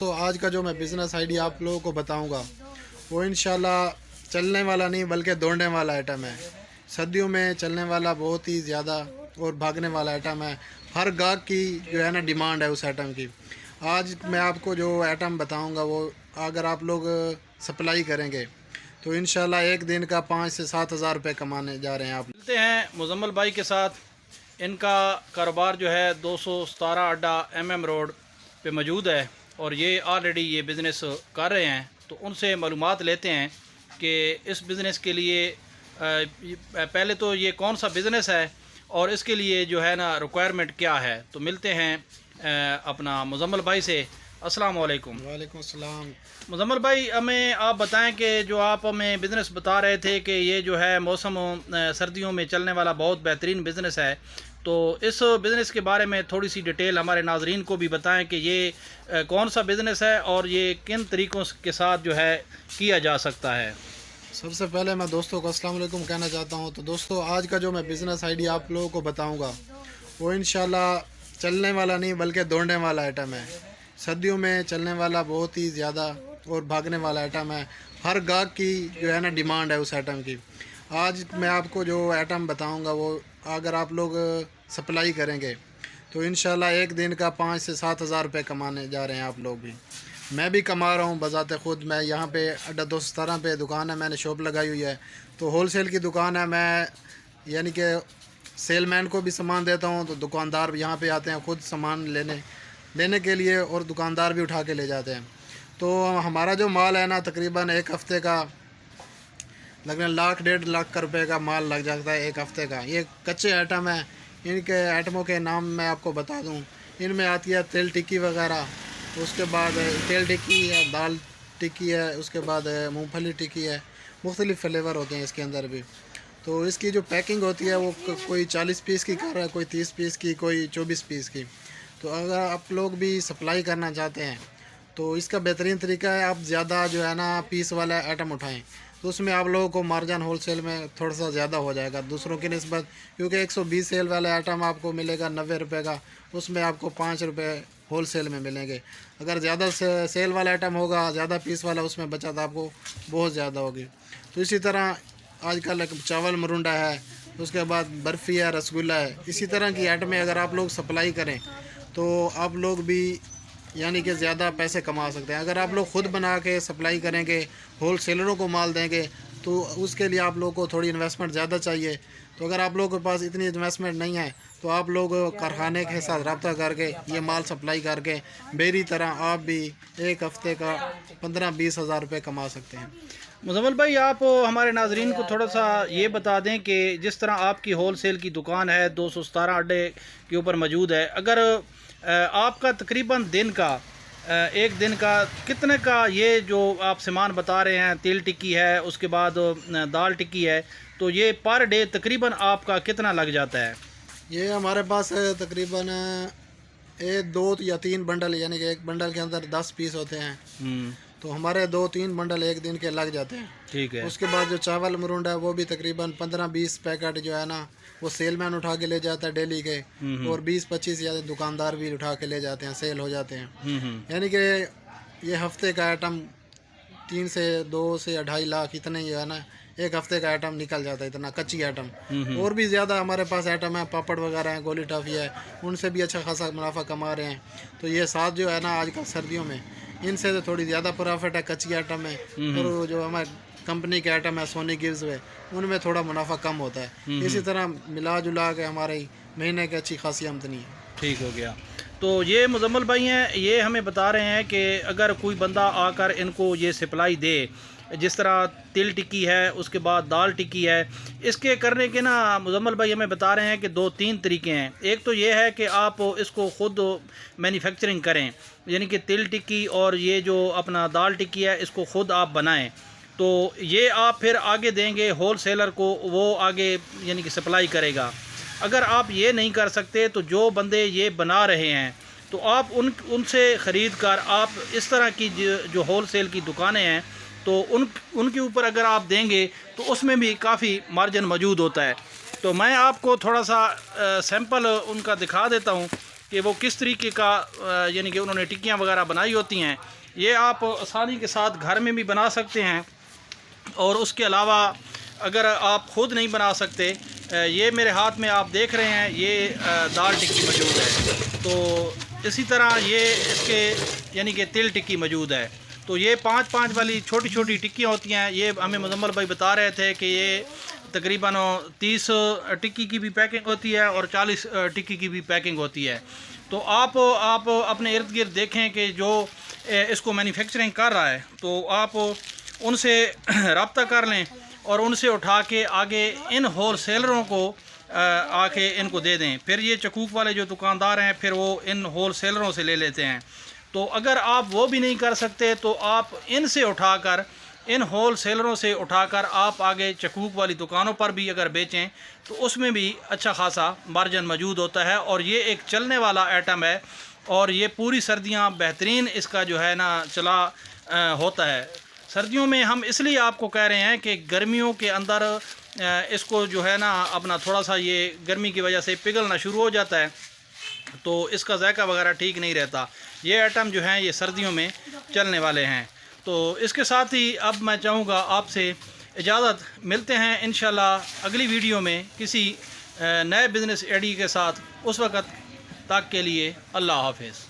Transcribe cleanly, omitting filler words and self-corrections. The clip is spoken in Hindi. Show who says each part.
Speaker 1: तो आज का जो मैं बिज़नेस आइडिया आप लोगों को बताऊंगा वो इंशाल्लाह चलने वाला नहीं बल्कि दौड़ने वाला आइटम है। सर्दियों में चलने वाला बहुत ही ज़्यादा और भागने वाला आइटम है। हर गाहक की जो है ना डिमांड है उस आइटम की। आज मैं आपको जो आइटम बताऊंगा वो अगर आप लोग सप्लाई करेंगे तो इंशाल्लाह एक दिन का 5 से 7 हज़ार रुपये कमाने जा रहे हैं आप।
Speaker 2: मिलते हैं मुजम्मल भाई के साथ। इनका कारोबार जो है 217 अड्डा MM रोड पे मौजूद है और ये ऑलरेडी ये बिज़नेस कर रहे हैं। तो उनसे मालूमात लेते हैं कि इस बिज़नेस के लिए पहले तो ये कौन सा बिज़नेस है और इसके लिए जो है ना रिक्वायरमेंट क्या है। तो मिलते हैं अपना मुजम्मल भाई से। अस्सलाम वालेकुम।
Speaker 1: वालेकुम अस्सलाम।
Speaker 2: मुजम्मल भाई, हमें आप बताएं कि जो आप हमें बिज़नेस बता रहे थे कि ये जो है मौसम सर्दियों में चलने वाला बहुत बेहतरीन बिज़नेस है, तो इस बिज़नेस के बारे में थोड़ी सी डिटेल हमारे नाजरीन को भी बताएं कि ये कौन सा बिज़नेस है और ये किन तरीक़ों के साथ जो है किया जा सकता है।
Speaker 1: सबसे पहले मैं दोस्तों को अस्सलाम वालेकुम कहना चाहता हूं। तो दोस्तों आज का जो मैं बिज़नेस आइडिया आप लोगों को बताऊंगा वो इंशाल्लाह चलने वाला नहीं बल्कि दौड़ने वाला आइटम है। सर्दियों में चलने वाला बहुत ही ज़्यादा और भागने वाला आइटम है। हर गाहक की जो है ना डिमांड है उस आइटम की। आज मैं आपको जो आइटम बताऊंगा वो अगर आप लोग सप्लाई करेंगे तो इंशाल्लाह एक दिन का 5 से 7 हज़ार रुपये कमाने जा रहे हैं आप लोग भी। मैं भी कमा रहा हूँ बज़ाते ख़ुद। मैं यहाँ पे अड्डा 217 पे दुकान है, मैंने शॉप लगाई हुई है। तो होलसेल की दुकान है। मैं यानी कि सेलमैन को भी सामान देता हूँ तो दुकानदार यहाँ पे आते हैं ख़ुद सामान लेने के लिए और दुकानदार भी उठा के ले जाते हैं। तो हमारा जो माल है ना तकरीबन एक हफ़्ते का लगभग 1 डेढ़ लाख का रुपए का माल लग जाता है एक हफ़्ते का। ये कच्चे आइटम है। इनके आइटमों के नाम मैं आपको बता दूं, इनमें आती है तेल टिक्की वगैरह, उसके बाद तेल टिक्की है, दाल टिक्की है, उसके बाद मूंगफली टिक्की है। मुख्तलिफ़ फ्लेवर होते हैं इसके अंदर भी। तो इसकी जो पैकिंग होती है वो कोई 40 पीस की कर रहा है, कोई 30 पीस की, कोई 24 पीस की। तो अगर आप लोग भी सप्लाई करना चाहते हैं तो इसका बेहतरीन तरीका है आप ज़्यादा जो है ना पीस वाला आइटम उठाएं, तो उसमें आप लोगों को मार्जिन होलसेल में थोड़ा सा ज़्यादा हो जाएगा दूसरों की निस्बत। क्योंकि 120 सेल वाला आइटम आपको मिलेगा 90 रुपये का, उसमें आपको 5 रुपये होलसेल में मिलेंगे। अगर ज़्यादा सेल वाला आइटम होगा, ज़्यादा पीस वाला, उसमें बचत आपको बहुत ज़्यादा होगी। तो इसी तरह आजकल चावल मरुंडा है, उसके बाद बर्फ़ी है, रसगुल्ला है। इसी तरह की आइटमें अगर आप लोग सप्लाई करें तो आप लोग भी यानी कि ज़्यादा पैसे कमा सकते हैं। अगर आप लोग ख़ुद बना के सप्लाई करेंगे, होल सेलरों को माल देंगे, तो उसके लिए आप लोग को थोड़ी इन्वेस्टमेंट ज़्यादा चाहिए। तो अगर आप लोगों के पास इतनी इन्वेस्टमेंट नहीं है तो आप लोग कारखाने के साथ रब्ता करके ये माल सप्लाई करके मेरी तरह आप भी एक हफ़्ते का 15-20 हज़ार रुपये कमा सकते हैं।
Speaker 2: मुजम्मल भाई, आप हमारे नाजरीन को थोड़ा सा ये बता दें कि जिस तरह आपकी होल सेल की दुकान है 217 अड्डे के ऊपर मौजूद है, अगर आपका तकरीबन एक दिन का कितने का ये जो आप सामान बता रहे हैं, तेल टिक्की है, उसके बाद दाल टिक्की है, तो ये पर डे तकरीबन आपका कितना लग जाता है?
Speaker 1: ये हमारे पास तकरीबन 2 या 3 बंडल, यानी कि एक बंडल के अंदर 10 पीस होते हैं। तो हमारे 2-3 बंडल एक दिन के लग जाते हैं।
Speaker 2: ठीक है।
Speaker 1: उसके बाद जो चावल मरुंड है वो भी तकरीबन 15-20 पैकेट जो है ना वो सेलमैन उठा के ले जाता है डेली के, और 20-25 या दुकानदार भी उठा के ले जाते हैं, सेल हो जाते हैं। यानी कि ये हफ्ते का आइटम 2 से 2.5 लाख इतने ही है ना, एक हफ्ते का आइटम निकल जाता है इतना कच्ची आइटम। और भी ज़्यादा हमारे पास आइटम है, पापड़ वगैरह हैं, गोली टॉफ़ी है, उनसे भी अच्छा खासा मुनाफा कमा रहे हैं। तो ये साथ जो है ना आजकल सर्दियों में इनसे तो थोड़ी ज़्यादा प्रॉफिट है कच्ची आइटम में। और जो हमारे कंपनी के आइटम है सोनी गिव्स वे, उनमें थोड़ा मुनाफा कम होता है। इसी तरह मिला जुला के हमारे महीने की अच्छी खासी आमदनी है।
Speaker 2: ठीक हो गया। तो ये मुजम्मल भाई हैं, ये हमें बता रहे हैं कि अगर कोई बंदा आकर इनको ये सप्लाई दे, जिस तरह तिल टिक्की है, उसके बाद दाल टिक्की है, इसके करने के ना मुजम्मल भाई हमें बता रहे हैं कि 2-3 तरीके हैं। एक तो ये है कि आप इसको ख़ुद मैन्युफैक्चरिंग करें, यानी कि तिल टिक्की और ये जो अपना दाल टिक्की है इसको ख़ुद आप बनाएं। तो ये आप फिर आगे देंगे होल सेलर को, वो आगे यानी कि सप्लाई करेगा। अगर आप ये नहीं कर सकते तो जो बंदे ये बना रहे हैं तो आप उनसे ख़रीद कर आप इस तरह की जो होल सेल की दुकानें हैं तो उनके ऊपर अगर आप देंगे तो उसमें भी काफ़ी मार्जिन मौजूद होता है। तो मैं आपको थोड़ा सा सैंपल उनका दिखा देता हूँ कि वो किस तरीके का यानी कि उन्होंने टिक्कियाँ वगैरह बनाई होती हैं। ये आप आसानी के साथ घर में भी बना सकते हैं। और उसके अलावा अगर आप ख़ुद नहीं बना सकते, ये मेरे हाथ में आप देख रहे हैं, ये दाल टिक्की मौजूद है। तो इसी तरह ये इसके यानी कि तिल टिक्की मौजूद है। तो ये 5-5 वाली छोटी छोटी टिक्कियाँ होती हैं। ये हमें मुजम्मल भाई बता रहे थे कि ये तकरीबन 30 टिक्की की भी पैकिंग होती है और 40 टिक्की की भी पैकिंग होती है। तो आप अपने इर्द गिर्द देखें कि जो इसको मैन्युफैक्चरिंग कर रहा है, तो आप उनसे रब्ता कर लें और उनसे उठा के आगे इन होल सेलरों को आके इनको दे दें। फिर ये चकूक वाले जो दुकानदार हैं, फिर वो इन होल सेलरों से ले लेते हैं। तो अगर आप वो भी नहीं कर सकते तो आप इनसे उठाकर, इन होल सेलरों से उठाकर आप आगे चकूक वाली दुकानों पर भी अगर बेचें तो उसमें भी अच्छा खासा मार्जिन मौजूद होता है। और ये एक चलने वाला आइटम है और ये पूरी सर्दियां बेहतरीन इसका जो है ना चला होता है। सर्दियों में हम इसलिए आपको कह रहे हैं कि गर्मियों के अंदर इसको जो है ना अपना थोड़ा सा ये गर्मी की वजह से पिघलना शुरू हो जाता है, तो इसका जायका वगैरह ठीक नहीं रहता। ये आइटम जो हैं ये सर्दियों में चलने वाले हैं। तो इसके साथ ही अब मैं चाहूँगा आपसे इजाज़त, मिलते हैं इंशाल्लाह अगली वीडियो में किसी नए बिज़नेस आइडिया के साथ। उस वक़्त तक के लिए अल्लाह हाफ़िज़।